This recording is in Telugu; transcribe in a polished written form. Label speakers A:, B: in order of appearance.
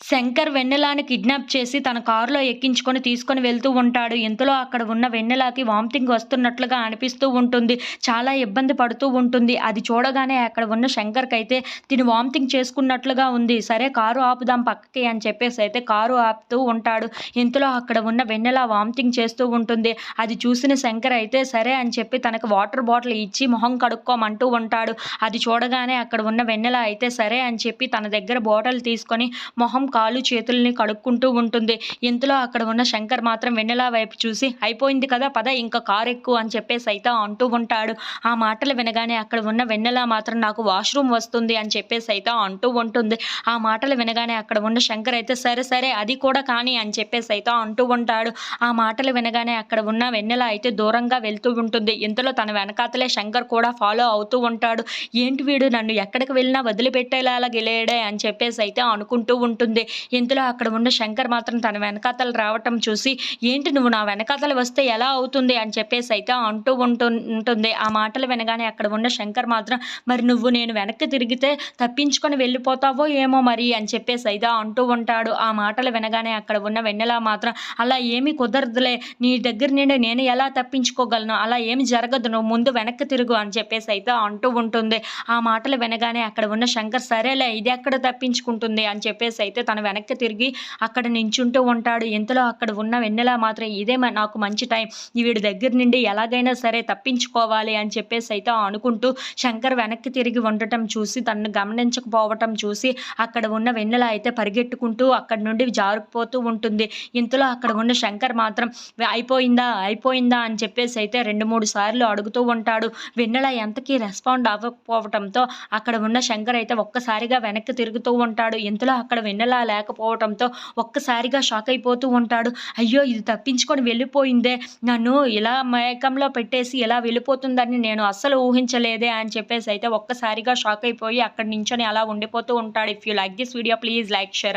A: శంకర్ వెన్నెలాని కిడ్నాప్ చేసి తన కారులో ఎక్కించుకొని తీసుకొని వెళ్తూ ఉంటాడు. ఇంతలో అక్కడ ఉన్న వెన్నెలకి వామిటింగ్ వస్తున్నట్లుగా అనిపిస్తూ ఉంటుంది. చాలా ఇబ్బంది పడుతూ ఉంటుంది. అది చూడగానే అక్కడ ఉన్న శంకర్‌కైతే తిను వామిటింగ్ చేసుకున్నట్లుగా ఉంది. సరే కారు ఆపుదాం పక్కకి అని చెప్పేసి అయితే కారు ఆపుతూ ఉంటాడు. ఇంతలో అక్కడ ఉన్న వెన్నెల వామిటింగ్ చేస్తూ ఉంటుంది. అది చూసిన శంకర్ అయితే సరే అని చెప్పి తనకు వాటర్ బాటిల్ ఇచ్చి మొహం కడుక్కోమంటూ ఉంటాడు. అది చూడగానే అక్కడ ఉన్న వెన్నెల అయితే సరే అని చెప్పి తన దగ్గర బాటిల్ తీసుకొని మొహం, కాళ్ళు, చేతుల్ని కడుక్కుంటూ ఉంటుంది. ఇంతలో అక్కడ ఉన్న శంకర్ మాత్రం వెన్నెల వైపు చూసి అయిపోయింది కదా పద ఇంకా కారు ఎక్కు అని చెప్పేసి అయితే అంటూ ఉంటాడు. ఆ మాటలు వినగానే అక్కడ ఉన్న వెన్నెల మాత్రం నాకు వాష్‌రూమ్ వస్తుంది అని చెప్పేసి అయితే అంటూ ఉంటుంది. ఆ మాటలు వినగానే అక్కడ ఉన్న శంకర్ అయితే సరే సరే అది కూడా కానీ అని చెప్పేసి అయితే అంటూ ఉంటాడు. ఆ మాటలు వినగానే అక్కడ ఉన్న వెన్నెల అయితే దూరంగా వెళ్తూ ఉంటుంది. ఇంతలో తన వెనకాతలే శంకర్ కూడా ఫాలో అవుతూ ఉంటాడు. ఏంటి వీడు నన్ను ఎక్కడికి వెళ్ళినా వదిలిపెట్టేలాగా గెలేడే అని చెప్పేసి అయితే అనుకుంటూ ఉంటుంది. ఇంతలో అక్కడ ఉన్న శంకర్ మాత్రం తన వెనకాతల రావటం చూసి ఏంటి నువ్వు నా వెనకాతల వస్తే ఎలా అవుతుంది అని చెప్పేసి అయితే అంటూ ఉంటుంది. ఆ మాటలు వినగానే అక్కడ ఉన్న శంకర్ మాత్రం మరి నువ్వు నేను వెనక్కి తిరిగితే తప్పించుకొని వెళ్ళిపోతావో ఏమో మరి అని చెప్పేసి అయితే అంటూ ఉంటాడు. ఆ మాటలు వినగానే అక్కడ ఉన్న వెన్నెల మాత్రం అలా ఏమీ కుదరదులే నీ దగ్గర నుండి నేను ఎలా తప్పించుకోగలను అలా ఏమి జరగదు నువ్వు ముందు వెనక్కి తిరుగు అని చెప్పేసి అయితే అంటూ ఉంటుంది. ఆ మాటలు వినగానే అక్కడ ఉన్న శంకర్ సరేలే ఇది ఎక్కడ తప్పించుకుంటుంది అని చెప్పేసి అయితే తన వెనక్కి తిరిగి అక్కడ నించుంటూ ఉంటాడు. ఇంతలో అక్కడ ఉన్న వెన్నెల మాత్రం ఇదే నాకు మంచి టైం వీడి దగ్గర నుండి ఎలాగైనా సరే తప్పించుకోవాలి అని చెప్పేసి అయితే అనుకుంటూ శంకర్ వెనక్కి తిరిగి ఉండటం చూసి తనను గమనించకపోవటం చూసి అక్కడ ఉన్న వెన్నెల అయితే పరిగెట్టుకుంటూ అక్కడి నుండి జారుకుపోతూ ఉంటుంది. ఇంతలో అక్కడ ఉన్న శంకర్ మాత్రం అయిపోయిందా అని చెప్పేసి అయితే 2-3 సార్లు అడుగుతూ ఉంటాడు. వెన్నెల ఎంతకీ రెస్పాండ్ అవ్వకపోవటంతో అక్కడ ఉన్న శంకర్ అయితే ఒక్కసారిగా వెనక్కి తిరుగుతూ ఉంటాడు. ఇంతలో అక్కడ వెన్నెల లేకపోవటంతో ఒక్కసారిగా షాక్ అయిపోతూ ఉంటాడు. అయ్యో ఇది తప్పించుకొని వెళ్ళిపోయిందే నన్ను ఇలా మైకంలో పెట్టేసి ఇలా వెళ్ళిపోతుందని నేను అస్సలు ఊహించలేదే అని చెప్పేసి అయితే ఒక్కసారిగా షాక్ అయిపోయి అక్కడి నించొని అలా ఉండిపోతూ ఉంటాడు. If you like this video please like share